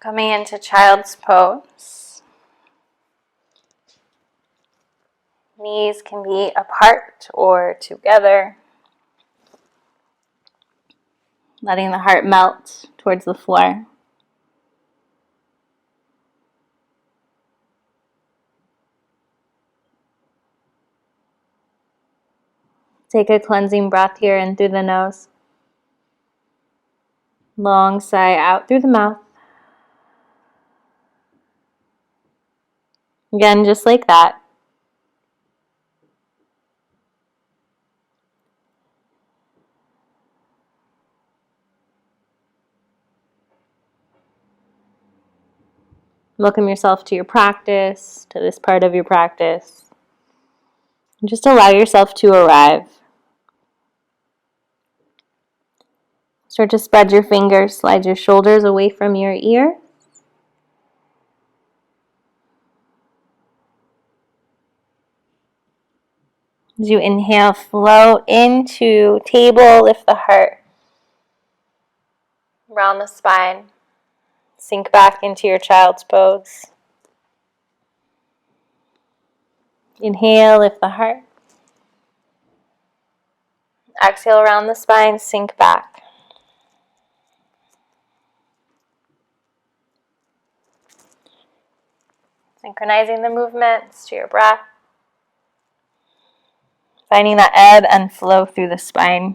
Coming into child's pose. Knees can be apart or together. Letting the heart melt towards the floor. Take a cleansing breath here in through the nose. Long sigh out through the mouth. Again, just like that. Welcome yourself to your practice, to this part of your practice. And just allow yourself to arrive. Start to spread your fingers, slide your shoulders away from your ear. As you inhale, flow into table, lift the heart around the spine. Sink back into your child's pose. Inhale, lift the heart. Exhale around the spine, sink back. Synchronizing the movements to your breath. Finding that ebb and flow through the spine.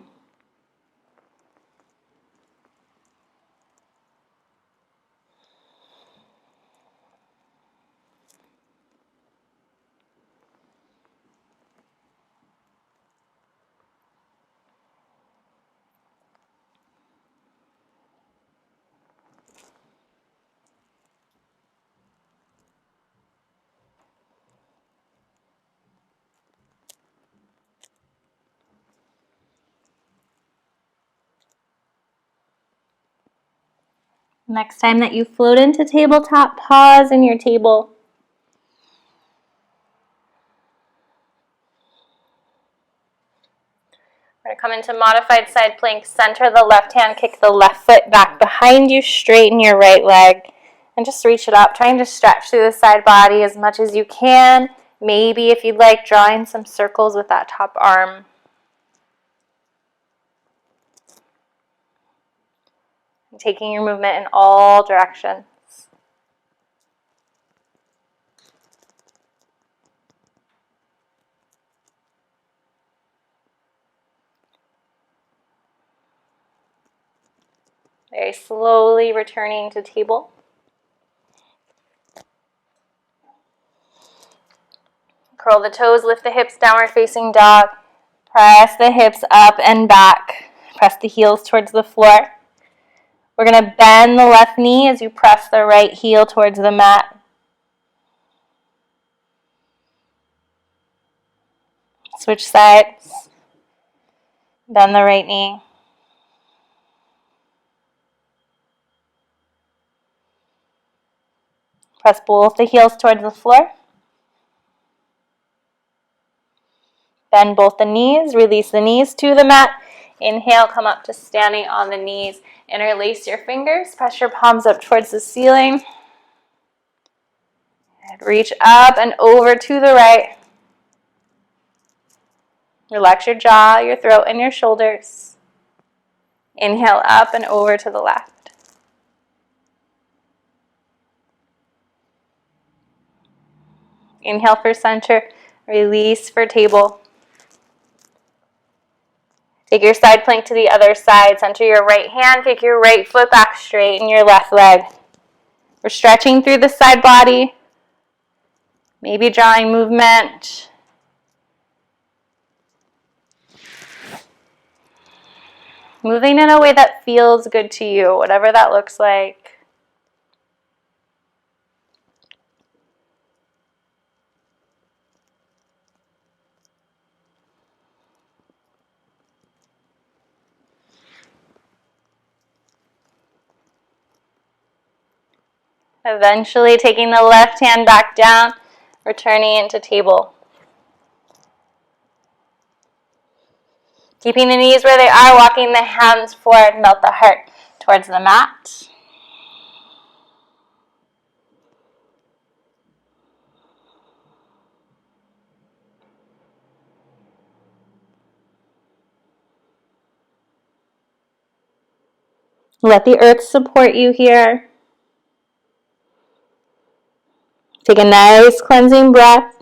Next time that you float into tabletop, pause in your table. We're going to come into modified side plank, center the left hand, kick the left foot back behind you, straighten your right leg, and just reach it up, trying to stretch through the side body as much as you can. Maybe if you'd like, drawing some circles with that top arm. And taking your movement in all directions. Very slowly returning to table. Curl the toes, lift the hips, downward facing dog. Press the hips up and back. Press the heels towards the floor. We're going to bend the left knee as you press the right heel towards the mat. Switch sides. Bend the right knee. Press both the heels towards the floor. Bend both the knees. Release the knees to the mat. Inhale, come up to standing on the knees. Interlace your fingers. Press your palms up towards the ceiling. And reach up and over to the right. Relax your jaw, your throat, and your shoulders. Inhale up and over to the left. Inhale for center. Release for table. Take your side plank to the other side. Center your right hand. Kick your right foot back, straighten your left leg. We're stretching through the side body. Maybe drawing movement. Moving in a way that feels good to you, whatever that looks like. Eventually taking the left hand back down, returning into table. Keeping the knees where they are, walking the hands forward, melt the heart towards the mat. Let the earth support you here. Take a nice cleansing breath.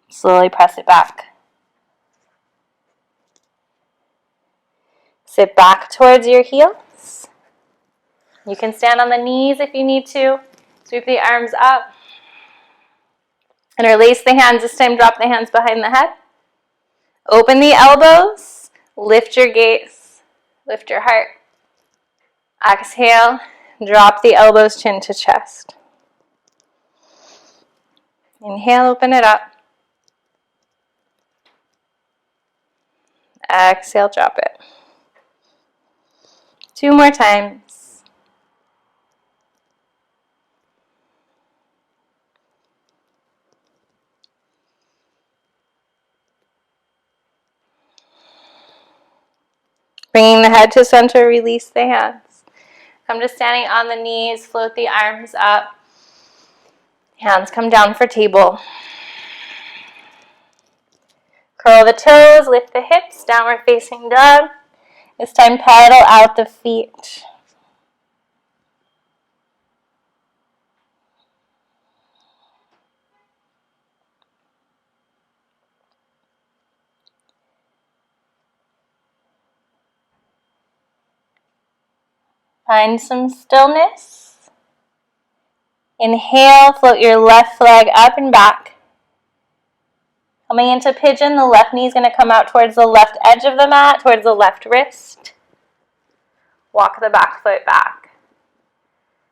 Slowly press it back. Sit back towards your heels. You can stand on the knees if you need to. Sweep the arms up. Interlace the hands. This time, drop the hands behind the head. Open the elbows. Lift your gaze. Lift your heart. Exhale. Drop the elbows, chin to chest. Inhale, open it up. Exhale, drop it. 2 more times. Bringing the head to center, release the hands. Come to standing on the knees, float the arms up. Hands come down for table. Curl the toes, lift the hips, downward facing dog. This time pedal out the feet. Find some stillness. Inhale, float your left leg up and back. Coming into pigeon, the left knee is going to come out towards the left edge of the mat, towards the left wrist. Walk the back foot back.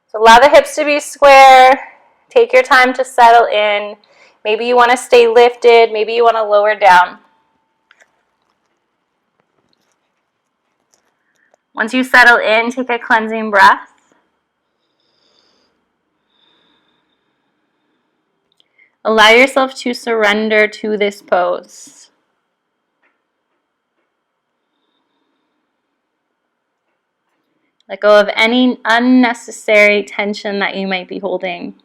So allow the hips to be square. Take your time to settle in. Maybe you want to stay lifted. Maybe you want to lower down. Once you settle in, take a cleansing breath. Allow yourself to surrender to this pose. Let go of any unnecessary tension that you might be holding.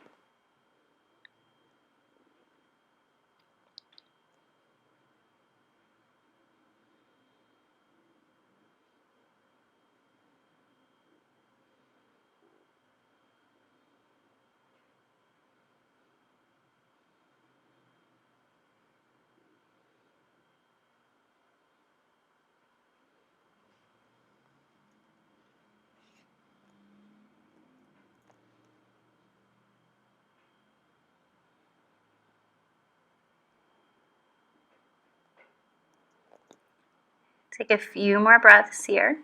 Take a few more breaths here.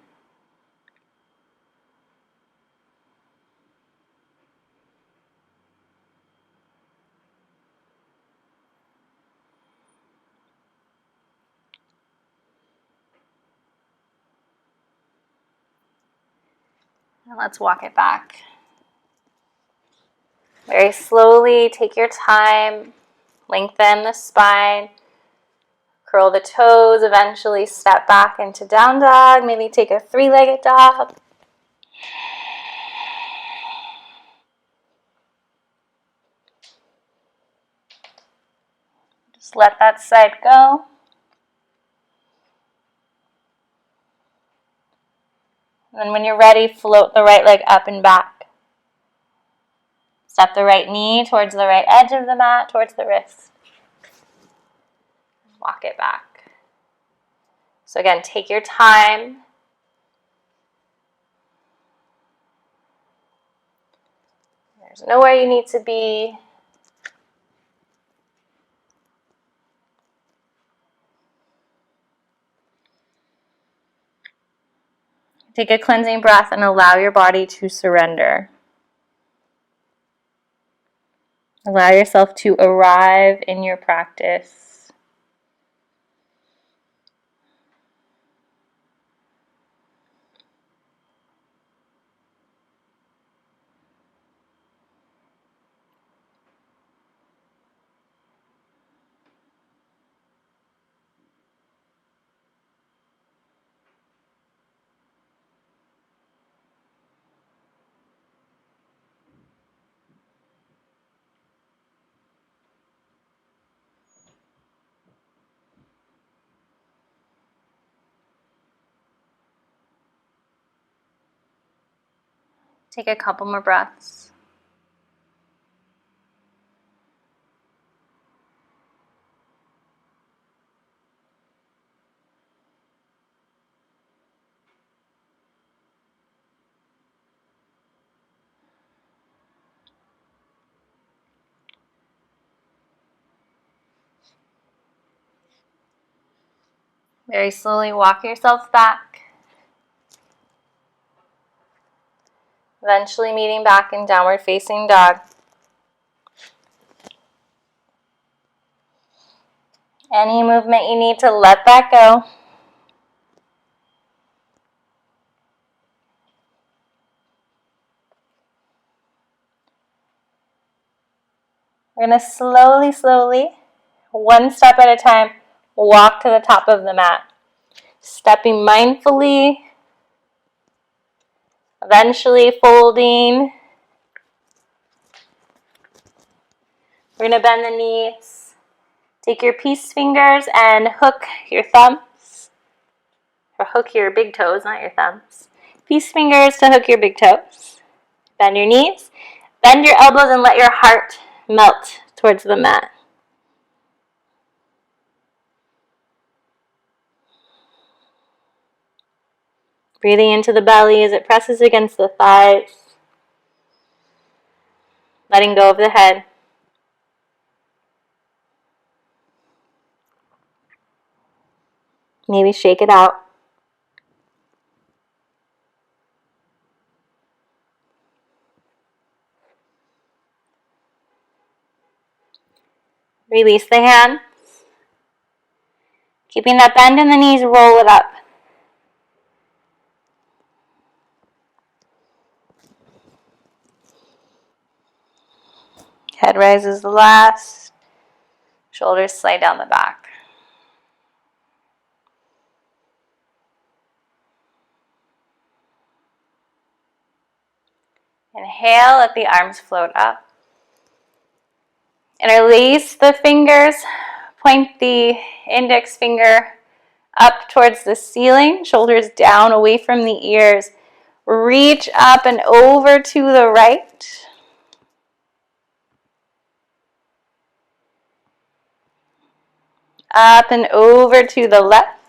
And let's walk it back. Very slowly, take your time. Lengthen the spine. Curl the toes, eventually step back into down dog. Maybe take a 3-legged dog. Just let that side go. And then when you're ready, float the right leg up and back. Step the right knee towards the right edge of the mat, towards the wrist. Walk it back. So again, take your time. There's nowhere you need to be. Take a cleansing breath and allow your body to surrender. Allow yourself to arrive in your practice. Take a couple more breaths. Very slowly walk yourself back. Eventually meeting back in downward facing dog. Any movement you need to let that go. We're going to slowly, one step at a time, walk to the top of the mat. Stepping mindfully, eventually folding. We're going to bend the knees. Take your peace fingers and hook your thumbs. Or hook your big toes, not your thumbs. Peace fingers to hook your big toes. Bend your knees. Bend your elbows and let your heart melt towards the mat. Breathing into the belly as it presses against the thighs. Letting go of the head. Maybe shake it out. Release the hands. Keeping that bend in the knees, roll it up. Head rises the last. Shoulders slide down the back. Inhale, let the arms float up. Interlace the fingers. Point the index finger up towards the ceiling. Shoulders down, away from the ears. Reach up and over to the right. Up and over to the left.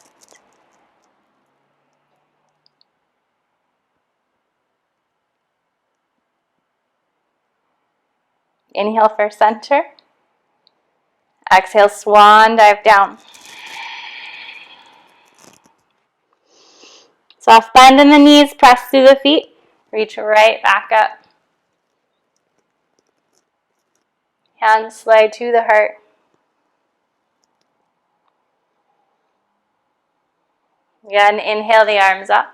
Inhale for center. Exhale, swan dive down. Soft bend in the knees, press through the feet. Reach right back up. Hands slide to the heart. Again, inhale the arms up.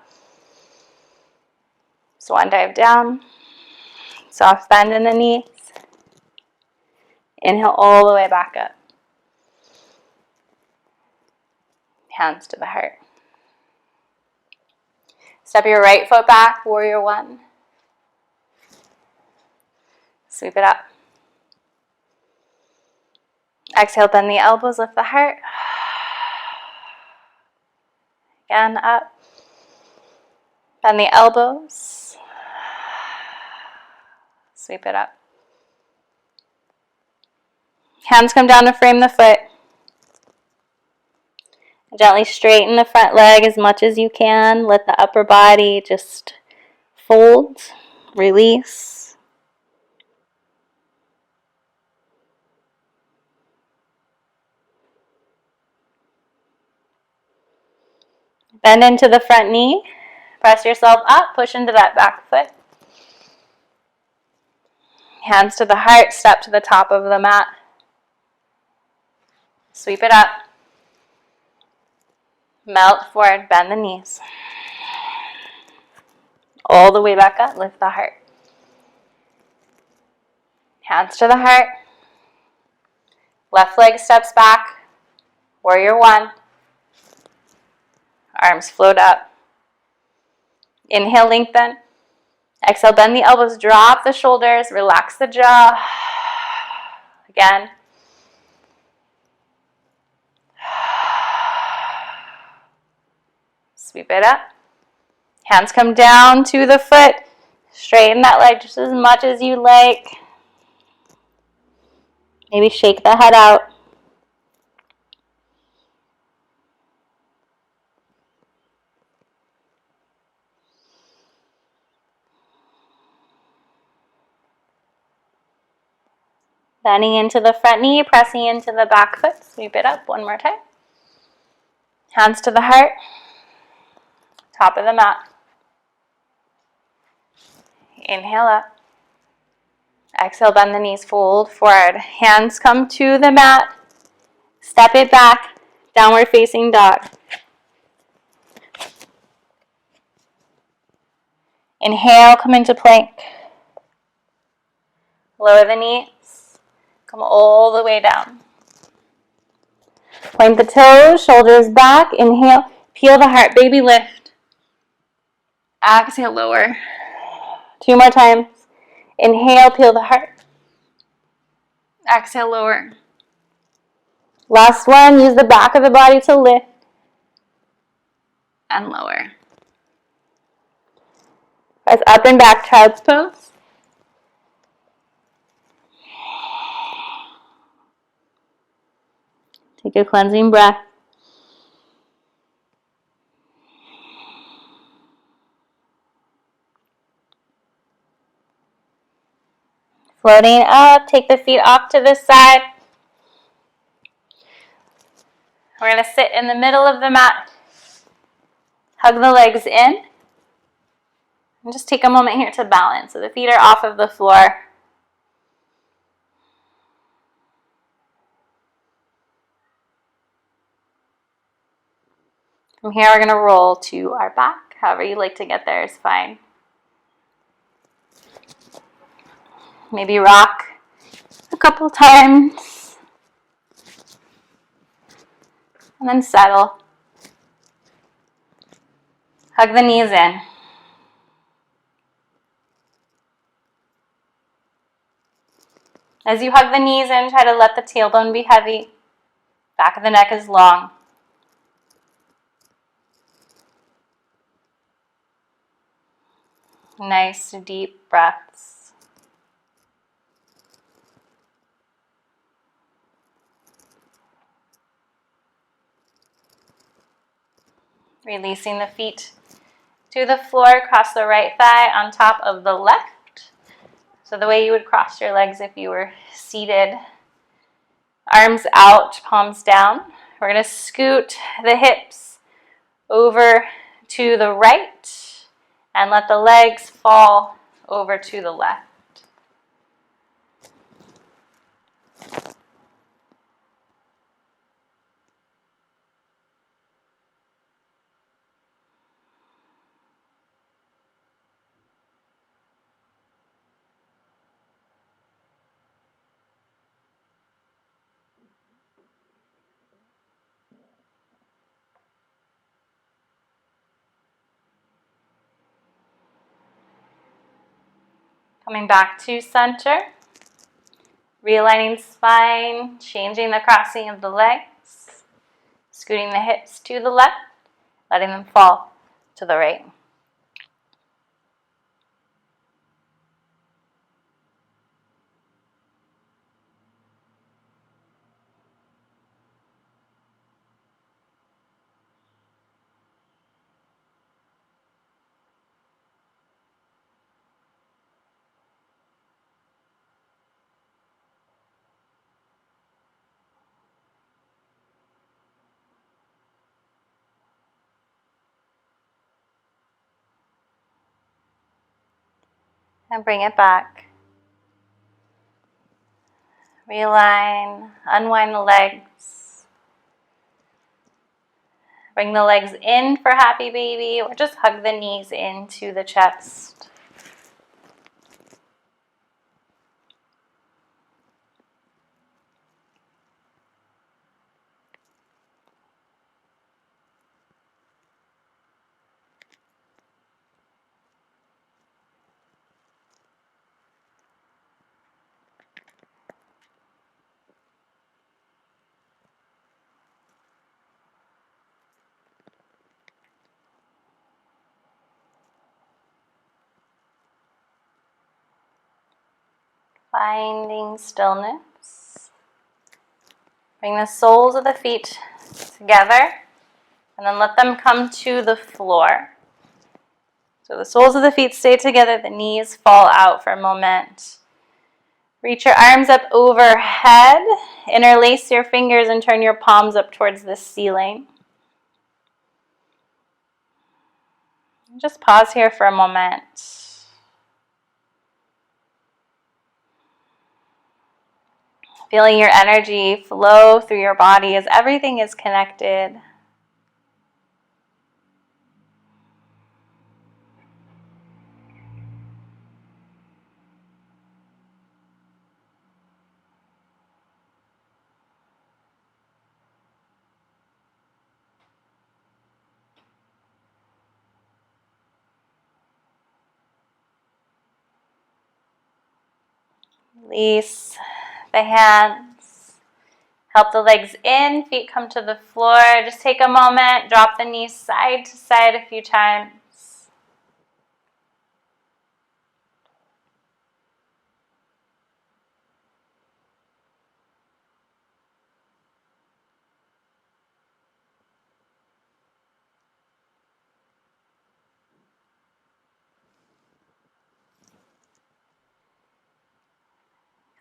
Swan dive down. Soft bend in the knees. Inhale all the way back up. Hands to the heart. Step your right foot back, warrior one. Sweep it up. Exhale, bend the elbows, lift the heart. Again, up. Bend the elbows. Sweep it up. Hands come down to frame the foot. Gently straighten the front leg as much as you can. Let the upper body just fold, release. Bend into the front knee. Press yourself up, push into that back foot. Hands to the heart, step to the top of the mat. Sweep it up. Melt forward, bend the knees. All the way back up, lift the heart. Hands to the heart. Left leg steps back. Warrior one. Arms float up. Inhale, lengthen. Exhale, bend the elbows, drop the shoulders, relax the jaw. Again. Sweep it up. Hands come down to the foot. Straighten that leg just as much as you like. Maybe shake the head out. Bending into the front knee, pressing into the back foot. Sweep it up one more time. Hands to the heart. Top of the mat. Inhale up. Exhale, bend the knees, fold forward. Hands come to the mat. Step it back. Downward facing dog. Inhale, come into plank. Lower the knees. Come all the way down. Point the toes, shoulders back. Inhale, peel the heart, baby lift. Exhale, lower. 2 more times. Inhale, peel the heart. Exhale, lower. Last one, use the back of the body to lift. And lower. Press up and back, child's pose. Take a cleansing breath. Floating up, take the feet off to the side. We're going to sit in the middle of the mat. Hug the legs in. And just take a moment here to balance. So the feet are off of the floor. From here, we're going to roll to our back. However you like to get there is fine. Maybe rock a couple times. And then settle. Hug the knees in. As you hug the knees in, try to let the tailbone be heavy. Back of the neck is long. Nice deep breaths. Releasing the feet to the floor, cross the right thigh on top of the left. So the way you would cross your legs if you were seated. Arms out, palms down. We're going to scoot the hips over to the right and let the legs fall over to the left. Coming back to center, realigning spine, changing the crossing of the legs, scooting the hips to the left, letting them fall to the right. And bring it back. Realign, unwind the legs. Bring the legs in for happy baby, or just hug the knees into the chest. Finding stillness. Bring the soles of the feet together and then let them come to the floor. So the soles of the feet stay together, the knees fall out for a moment. Reach your arms up overhead, interlace your fingers and turn your palms up towards the ceiling. Just pause here for a moment. Feeling your energy flow through your body as everything is connected. Release the hands. Help the legs in, feet come to the floor. Just take a moment, drop the knees side to side a few times.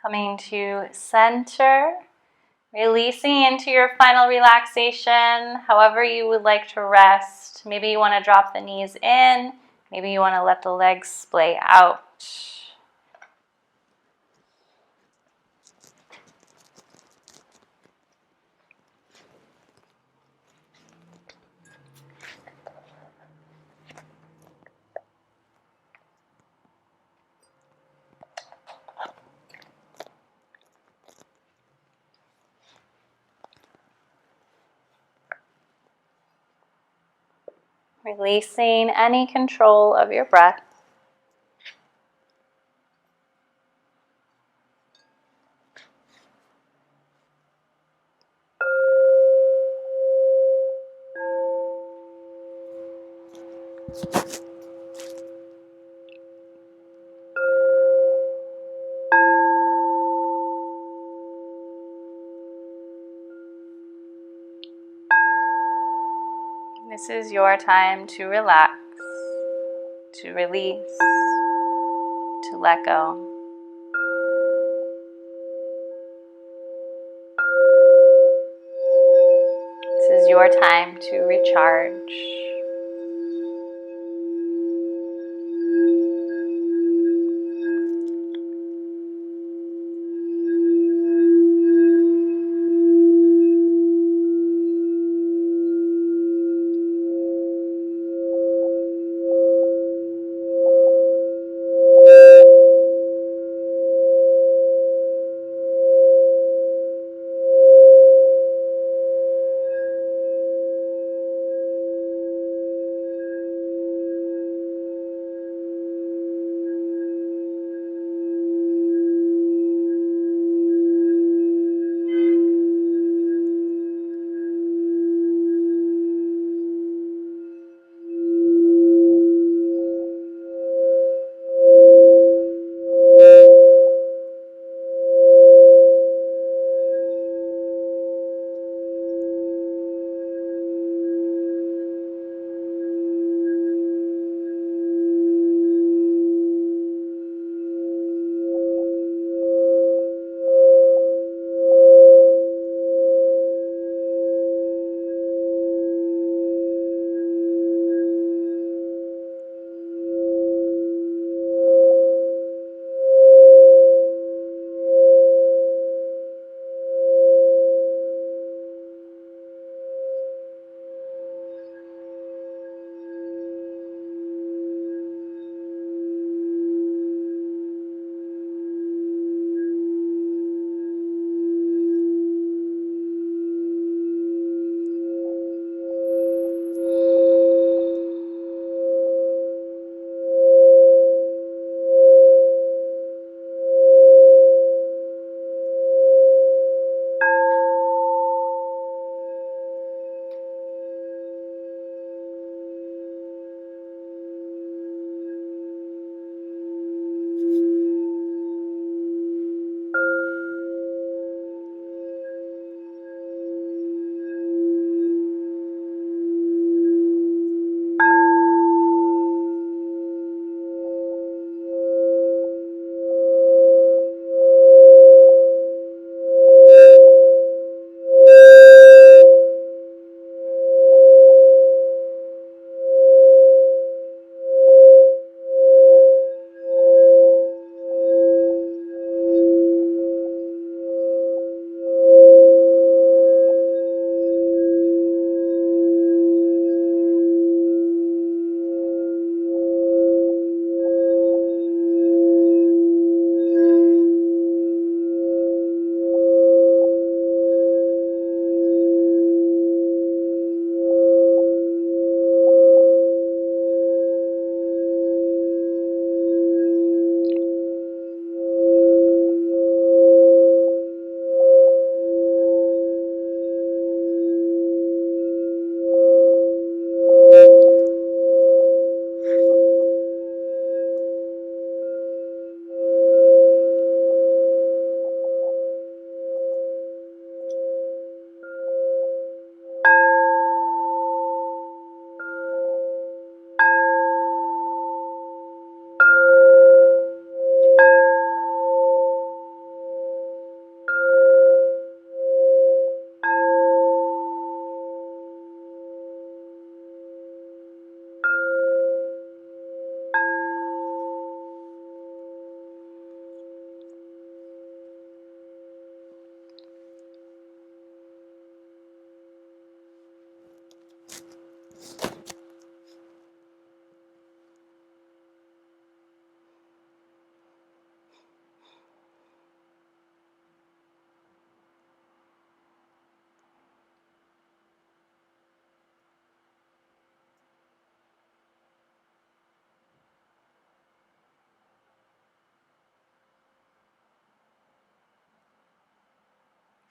Coming to center, releasing into your final relaxation, however you would like to rest. Maybe you want to drop the knees in, maybe you want to let the legs splay out. Releasing any control of your breath. This is your time to relax, to release, to let go. This is your time to recharge.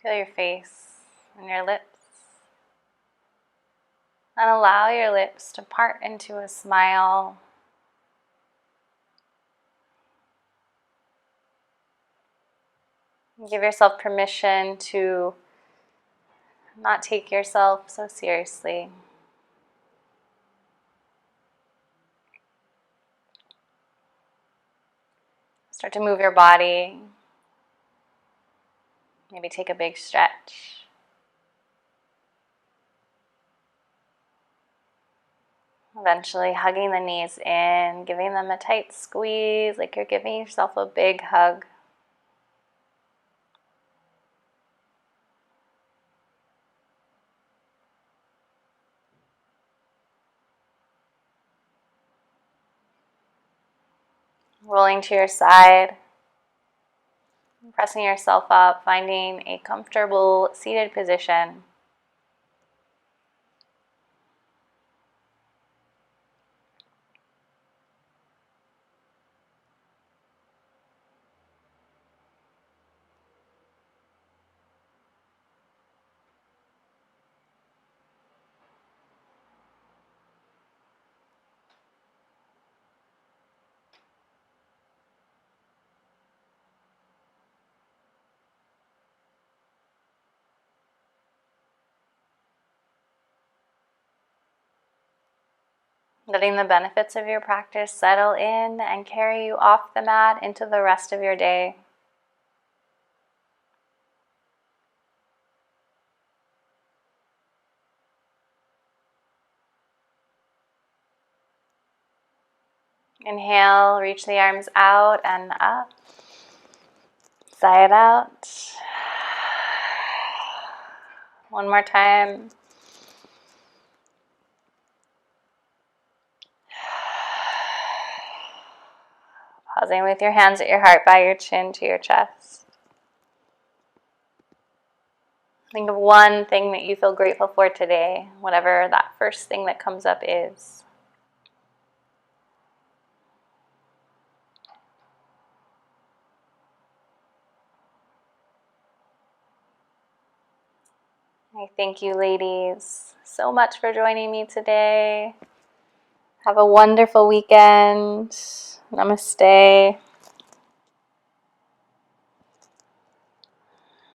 Feel your face and your lips. And allow your lips to part into a smile. Give yourself permission to not take yourself so seriously. Start to move your body. Maybe take a big stretch. Eventually hugging the knees in, giving them a tight squeeze, like you're giving yourself a big hug. Rolling to your side, pressing yourself up, finding a comfortable seated position. Letting the benefits of your practice settle in and carry you off the mat into the rest of your day. Inhale, reach the arms out and up. Sigh it out. One more time. Pausing with your hands at your heart, by your chin to your chest. Think of one thing that you feel grateful for today, whatever that first thing that comes up is. I thank you, ladies, so much for joining me today. Have a wonderful weekend. Namaste.